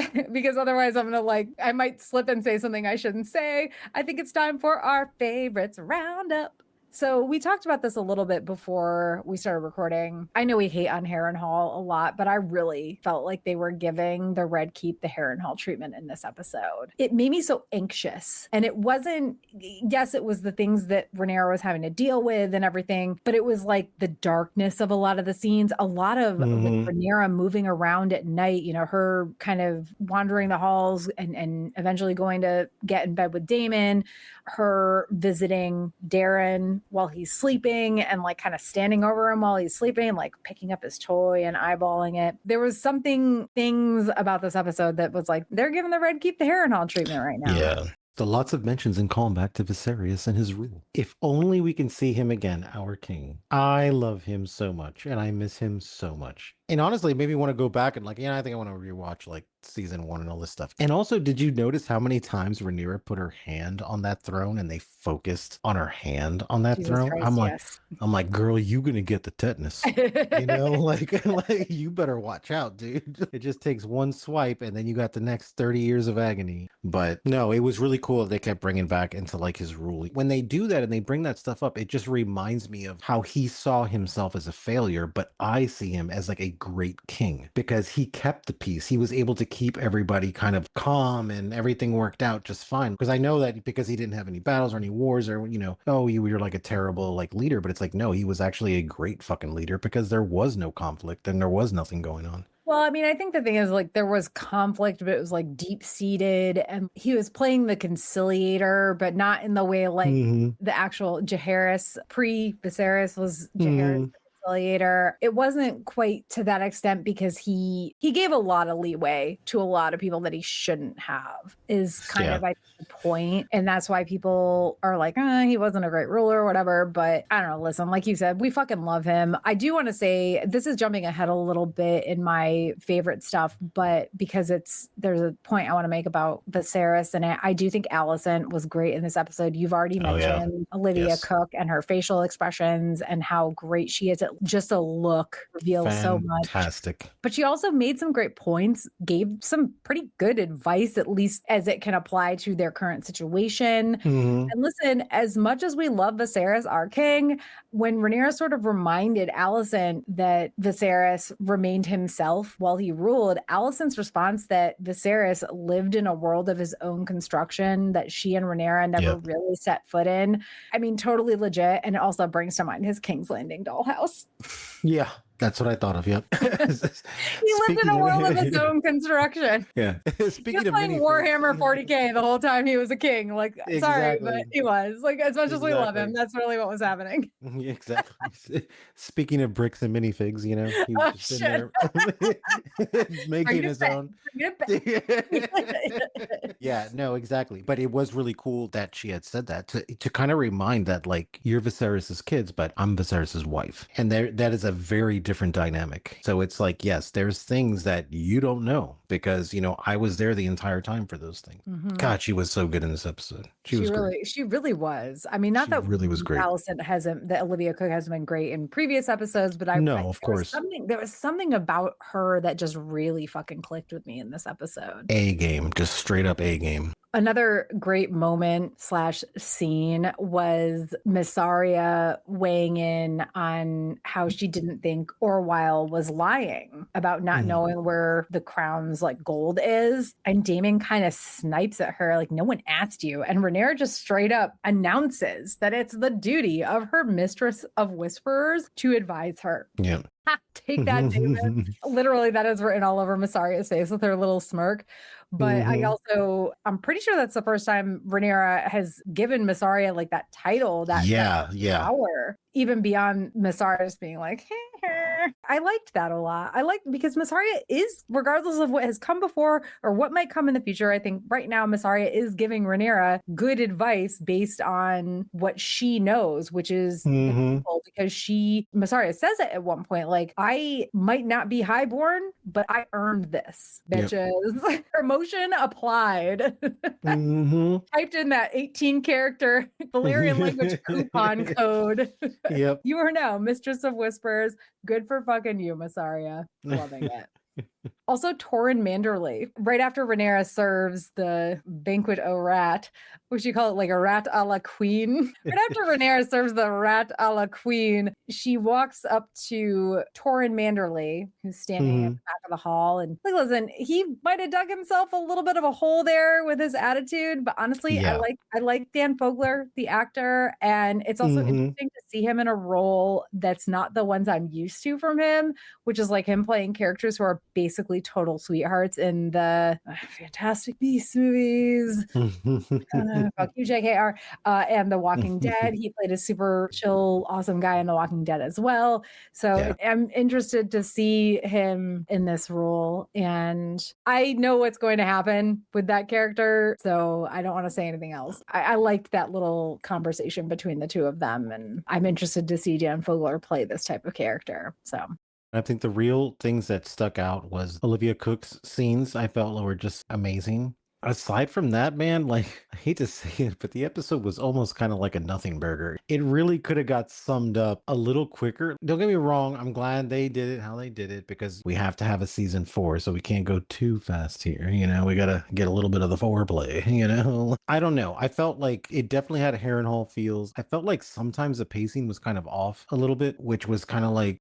otherwise I'm gonna like I might slip and say something I shouldn't say. I think it's time for our favorites roundup. So we talked about this a little bit before we started recording. I know we hate on Harrenhal a lot, but I really felt like they were giving the Red Keep the Harrenhal treatment in this episode. It made me so anxious. And it wasn't, yes, it was the things that Rhaenyra was having to deal with and everything, but it was like the darkness of a lot of the scenes, a lot of with Rhaenyra moving around at night, you know, her kind of wandering the halls and eventually going to get in bed with Daemon, her visiting Darren while he's sleeping and like kind of standing over him while he's sleeping, like picking up his toy and eyeballing it. There was things about this episode that was like, they're giving the Red Keep the Harrenhal treatment right now. Yeah. So lots of mentions and callback to Viserys and his rule. If only we can see him again, our king. I love him so much and I miss him so much. And honestly, maybe want to go back and like, I think I want to rewatch like season 1 and all this stuff. And also, did you notice how many times Rhaenyra put her hand on that throne and they focused on her hand on that throne? Christ, I'm like, girl, you gonna get the tetanus. You know, like you better watch out, dude. It just takes one swipe and then you got the next 30 years of agony. But no, it was really cool that they kept bringing back into like his rule. When they do that and they bring that stuff up, it just reminds me of how he saw himself as a failure, but I see him as like a great king because he kept the peace. He was able to keep everybody kind of calm and everything worked out just fine. Because I know that because he didn't have any battles or any wars or, you know, oh, you were like a terrible like leader, but it's like, no, he was actually a great fucking leader because there was no conflict and there was nothing going on. Well, I mean, I think the thing is like there was conflict, but it was like deep seated and he was playing the conciliator, but not in the way like the actual Jaehaerys pre-Viserys was Jaehaerys. It wasn't quite to that extent because he gave a lot of leeway to a lot of people that he shouldn't have is kind of like the point. And that's why people are like, he wasn't a great ruler or whatever. But I don't know, listen, like you said, we fucking love him. I do want to say this is jumping ahead a little bit in my favorite stuff, but because there's a point I want to make about Viserys and I do think Alicent was great in this episode. You've already mentioned Olivia Cook and her facial expressions and how great she is at just a look reveals so much. Fantastic. But she also made some great points, gave some pretty good advice, at least as it can apply to their current situation. And listen, as much as we love Viserys, our king, when Rhaenyra sort of reminded Alicent that Viserys remained himself while he ruled, Alicent's response that Viserys lived in a world of his own construction that she and Rhaenyra never really set foot in. I mean, totally legit. And it also brings to mind his King's Landing dollhouse. Yeah, that's what I thought of. Yep. He lived in a world of his own construction. Yeah. Speaking of playing Warhammer 40K the whole time he was a king. Like, sorry, but he was. Like, as much as we love him, that's really what was happening. Exactly. Speaking of bricks and minifigs, you know, he was just in there making his own. Yeah, no, exactly. But it was really cool that she had said that to kind of remind that, like, you're Viserys's kids, but I'm Viserys's wife. And that is a very different dynamic. So it's like, yes, there's things that you don't know because, you know, I was there the entire time for those things. God, she was so good in this episode. She was really great. She really was. I mean, not that really was great. That Olivia Cook hasn't been great in previous episodes, but of course. There was something about her that just really fucking clicked with me in this episode. A game, just straight up A game. Another great moment / scene was Mysaria weighing in on how she didn't think Orwyle was lying about not knowing where the crown's like gold is. And Daemon kind of snipes at her like, no one asked you. And Rhaenyra just straight up announces that it's the duty of her mistress of whisperers to advise her. Yeah. Take that, Daemon. Literally, that is written all over Mysaria's face with her little smirk. But I'm pretty sure that's the first time Rhaenyra has given Mysaria like that title, that power, even beyond Mysaria just being like, I liked that a lot. Because Mysaria is, regardless of what has come before or what might come in the future, I think right now Mysaria is giving Rhaenyra good advice based on what she knows, which is the people, because Mysaria says it at one point, like, I might not be highborn, but I earned this, bitches. Promotion applied. Typed in that 18 character Valyrian language coupon code. You are now Mistress of Whispers. Good for fucking you, Mysaria. Loving it. Also, Torrin Manderley. Right after Rhaenyra serves the banquet au rat, what you call it, like a rat a la queen. Right after Rhaenyra serves the rat a la queen, she walks up to Torrin Manderley, who's standing at the back of the hall. And like, listen, he might have dug himself a little bit of a hole there with his attitude, but honestly, Yeah. I like Dan Fogler, the actor, and it's also interesting to see him in a role that's not the ones I'm used to from him, which is like him playing characters who are basically total sweethearts in the Fantastic Beasts movies. Fuck you, JKR. And The Walking Dead. He played a super chill, awesome guy in The Walking Dead as well. So Yeah. I'm interested to see him in this role. And I know what's going to happen with that character. So I don't want to say anything else. I liked that little conversation between the two of them. And I'm interested to see Dan Fogler play this type of character. So I think the real things that stuck out was Olivia Cook's scenes. I felt were just amazing. Aside from that, man, like, I hate to say it, but the episode was almost kind of like a nothing burger. It really could have got summed up a little quicker. Don't get me wrong, I'm glad they did it how they did it, because we have to have a season 4, so we can't go too fast here. You know, we got to get a little bit of the foreplay, you know? I don't know. I felt like it definitely had Harrenhal feels. I felt like sometimes the pacing was kind of off a little bit, which was kind of like,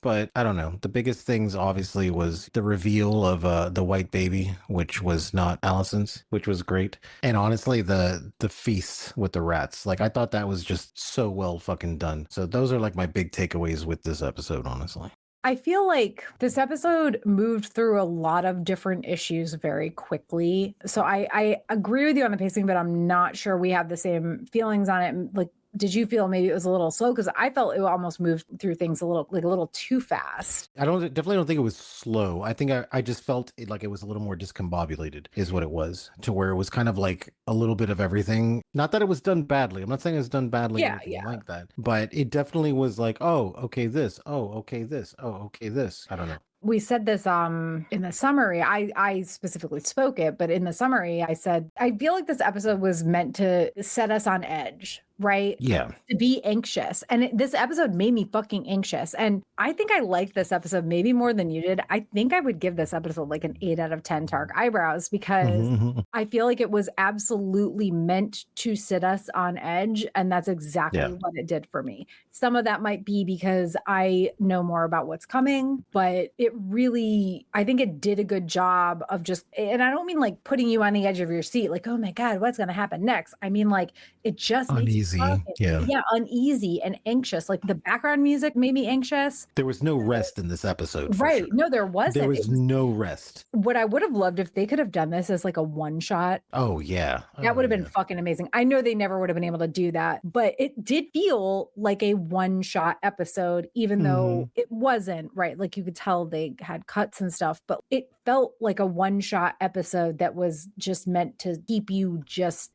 but I don't know. The biggest things obviously was the reveal of the white baby, which was not Allison's, which was great. And honestly, the feast with the rats, like, I thought that was just so well fucking done. So those are like my big takeaways with this episode, honestly. I feel like this episode moved through a lot of different issues very quickly. So I agree with you on the pacing, but I'm not sure we have the same feelings on it. Like, did you feel maybe it was a little slow? Because I felt it almost moved through things a little too fast. I definitely don't think it was slow. I think I just felt it like it was a little more discombobulated is what it was, to where it was kind of like a little bit of everything. Not that it was done badly. I'm not saying it's done badly or anything like that, but it definitely was like, oh, okay, this. Oh, okay, this. Oh, okay, this. I don't know. We said this in the summary. I specifically spoke it, but in the summary, I said, I feel like this episode was meant to set us on edge, right? Yeah. To be anxious. And this episode made me fucking anxious. And I think I liked this episode maybe more than you did. I think I would give this episode like an 8 out of 10 dark eyebrows, because I feel like it was absolutely meant to sit us on edge. And that's exactly what it did for me. Some of that might be because I know more about what's coming, but it really, I think it did a good job of just, and I don't mean like putting you on the edge of your seat, like, oh my God, what's going to happen next? I mean, like, it just uneasy. Yeah, uneasy and anxious. Like, the background music made me anxious. There was no rest in this episode. Right. Sure. No, there wasn't. There was no rest. What I would have loved if they could have done this as like a one shot. Oh, yeah. That would have been fucking amazing. I know they never would have been able to do that, but it did feel like a one shot episode, even though it wasn't, right? Like, you could tell they had cuts and stuff, but it felt like a one shot episode that was just meant to keep you just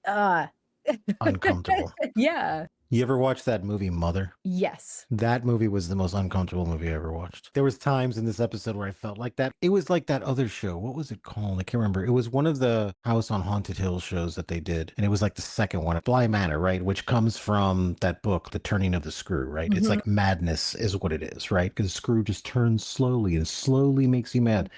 uncomfortable. Yeah. You ever watch that movie Mother? Yes. That movie was the most uncomfortable movie I ever watched. There was times in this episode where I felt like that. It was like that other show. What was it called? I can't remember. It was one of the House on Haunted Hill shows that they did. And it was like the second one, Bly Manor, right? Which comes from that book, The Turning of the Screw, right? It's like madness is what it is, right? Because the screw just turns slowly and slowly makes you mad.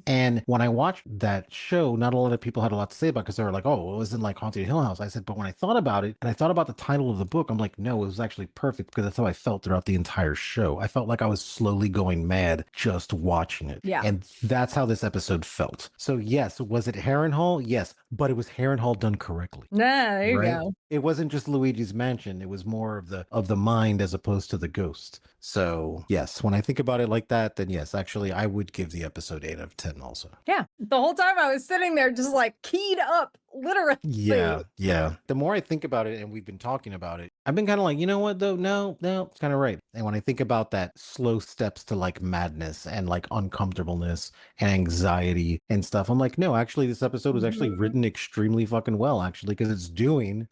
And when I watched that show, not a lot of people had a lot to say about it, because they were like, oh, it wasn't like Haunted Hill House. I said, but when I thought about it, and I thought about the title of the book, I'm like, no, it was actually perfect, because that's how I felt throughout the entire show. I felt like I was slowly going mad just watching it. Yeah. And that's how this episode felt. So yes, was it Harrenhal? Yes, but it was Harrenhal done correctly. There you go. It wasn't just Luigi's Mansion. It was more of the mind as opposed to the ghost. So yes, when I think about it like that, then yes, actually, I would give the episode 8 out of 10 also. Yeah. The whole time I was sitting there just like keyed up, literally. Yeah. The more I think about it, and we've been talking about it, I've been kind of like, you know what though? No, it's kind of right. And when I think about that slow steps to like madness and like uncomfortableness and anxiety and stuff, I'm like, no, actually, this episode was actually written extremely fucking well, actually, because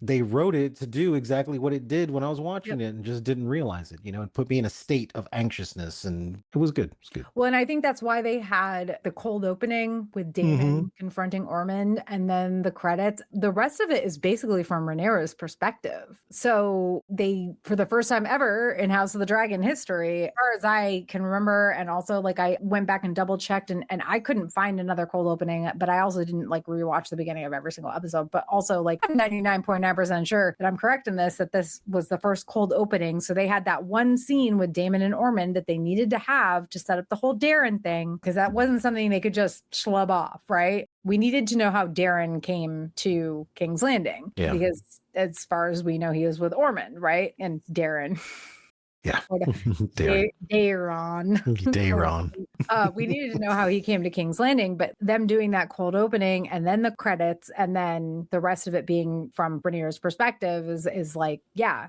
they wrote it to do exactly what it did when I was watching it and just didn't realize it. You know, it put me in a state of anxiousness, and it was good. It was good. Well, and I think that's why they had the cold opening with Daemon confronting Ormond, and then the credits credits, the rest of it is basically from Rhaenyra's perspective. So they, for the first time ever in House of the Dragon history, as far as I can remember, and also like I went back and double checked and I couldn't find another cold opening, but I also didn't like rewatch the beginning of every single episode. But also like I'm 99.9% sure that I'm correct in this, that this was the first cold opening. So they had that one scene with Daemon and Ormond that they needed to have to set up the whole Darren thing, because that wasn't something they could just schlub off, right? We needed to know how Darren came to King's Landing, because as far as we know, he was with Ormond, right? And Darren. Yeah. Daron. Daron. We needed to know how he came to King's Landing, but them doing that cold opening and then the credits and then the rest of it being from Rhaenyra's perspective is like, yeah.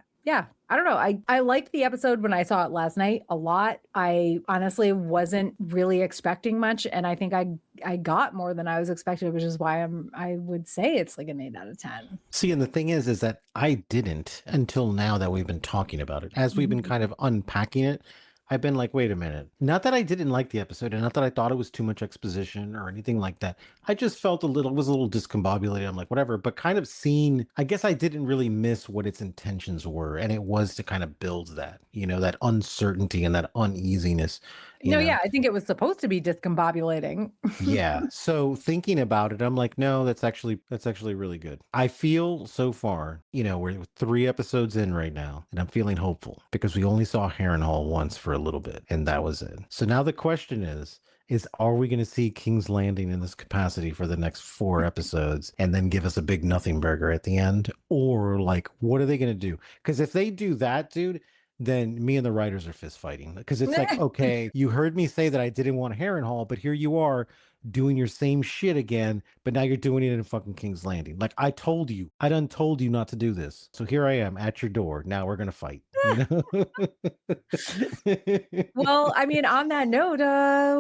I don't know. I liked the episode when I saw it last night a lot. I honestly wasn't really expecting much, and I think I got more than I was expecting, which is why I would say it's like an 8 out of 10. See, and the thing is that I didn't until now that we've been talking about it. As we've been kind of unpacking it, I've been like, wait a minute. Not that I didn't like the episode and not that I thought it was too much exposition or anything like that. I just felt it was a little discombobulated. I'm like, whatever, but kind of seeing, I guess I didn't really miss what its intentions were. And it was to kind of build that, that uncertainty and that uneasiness. Yeah, I think it was supposed to be discombobulating. Yeah. So thinking about it, I'm like, no, that's actually really good. I feel so far, we're 3 episodes in right now, and I'm feeling hopeful because we only saw Harrenhal once for a little bit, and that was it. So now the question is are we going to see King's Landing in this capacity for the next 4 episodes and then give us a big nothing burger at the end? Or like, what are they going to do? Because if they do that, dude, then me and the writers are fist fighting, because it's like, okay, you heard me say that I didn't want Harrenhal, but here you are doing your same shit again, but now you're doing it in fucking King's Landing. Like I done told you not to do this. So here I am at your door. Now we're going to fight. Well, I mean, on that note,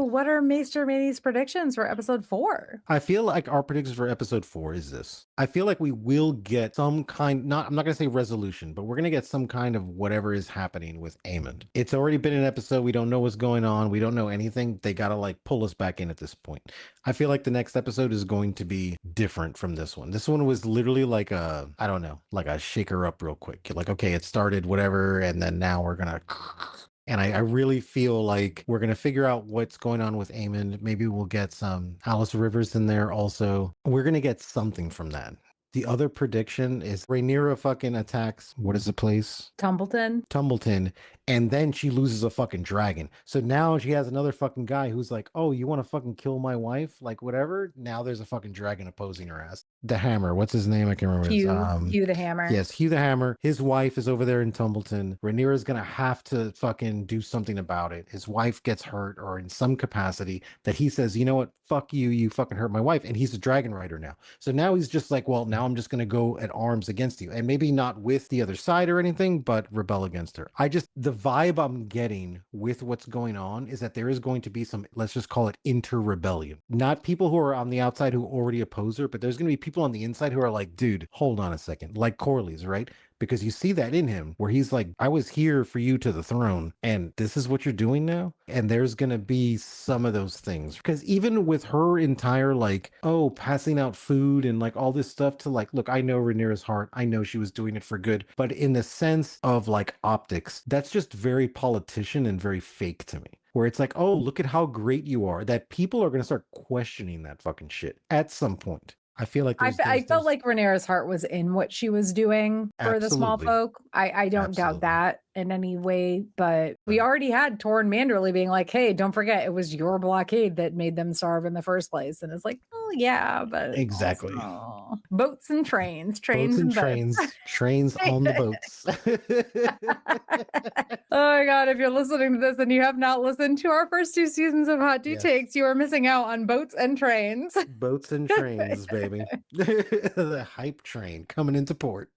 what are Maester Manny's predictions for episode 4? I feel like our predictions for episode 4 is this. I feel like we will get some kind, I'm not going to say resolution, but we're going to get some kind of whatever is happening with Aemond. It's already been an episode. We don't know what's going on. We don't know anything. They got to like pull us back in at this point. I feel like the next episode is going to be different from this one. This one was literally like a, I don't know, like a shake her up real quick. Like, okay, it started, whatever. And then now we're going to... And I really feel like we're going to figure out what's going on with Aemond. Maybe we'll get some Alice Rivers in there also. We're going to get something from that. The other prediction is Rhaenyra fucking attacks, what is the place? Tumbleton. And then she loses a fucking dragon. So now she has another fucking guy who's like, oh, you want to fucking kill my wife? Like, whatever. Now there's a fucking dragon opposing her ass. The Hammer. What's his name? I can't remember. Hugh the Hammer. Yes, Hugh the Hammer. His wife is over there in Tumbleton. Rhaenyra's going to have to fucking do something about it. His wife gets hurt or in some capacity that he says, you know what? Fuck you. You fucking hurt my wife. And he's a dragon rider now. So now he's just like, well, now I'm just going to go at arms against you. And maybe not with the other side or anything, but rebel against her. The vibe I'm getting with what's going on is that there is going to be some, let's just call it inter-rebellion. Not people who are on the outside who already oppose her, but there's going to be people on the inside who are like, dude, hold on a second. Like Corley's, right? Because you see that in him where he's like, I was here for you to the throne and this is what you're doing now. And there's going to be some of those things, because even with her entire like, oh, passing out food and like all this stuff to like, look, I know Rhaenyra's heart. I know she was doing it for good. But in the sense of like optics, that's just very politician and very fake to me. Where it's like, oh, look at how great you are, that people are going to start questioning that fucking shit at some point. I feel like I felt like Rhaenyra's heart was in what she was doing for the small folk. I don't doubt that in any way, but we already had Torrhen Manderley being like, hey, don't forget it was your blockade that made them starve in the first place. And it's like, oh yeah, but exactly. Also, boats and trains and and trains on the boats. Oh my God, if you're listening to this and you have not listened to our first 2 seasons of Hot Tea Takes, you are missing out on boats and trains. Boats and trains, baby. The hype train coming into port.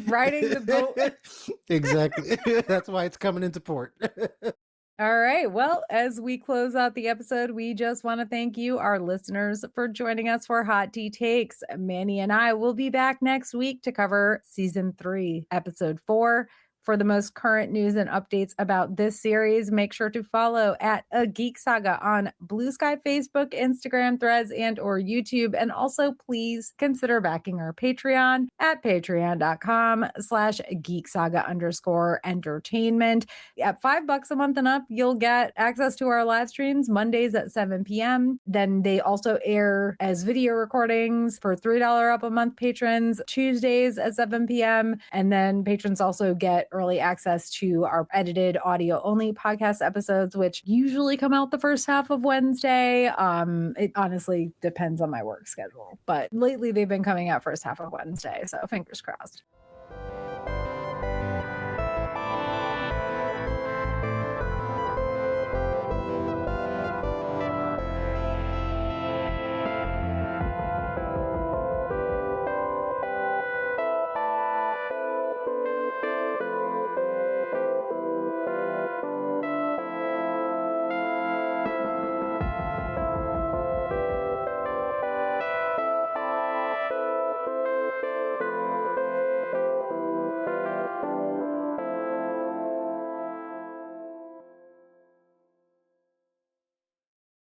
Riding the boat. Exactly. That's why it's coming into port. All right. Well, as we close out the episode, we just want to thank you, our listeners, for joining us for Hot Tea Takes. Manny and I will be back next week to cover season 3, episode 4, For the most current news and updates about this series, make sure to follow at A Geek Saga on Blue Sky, Facebook, Instagram, Threads, and or YouTube. And also please consider backing our Patreon at patreon.com/geeksaga_entertainment. At $5 a month and up, you'll get access to our live streams Mondays at 7 p.m. Then they also air as video recordings for $3 up a month patrons Tuesdays at 7 p.m. And then patrons also get early access to our edited audio only podcast episodes, which usually come out the first half of Wednesday. It honestly depends on my work schedule, but lately they've been coming out first half of Wednesday. So fingers crossed.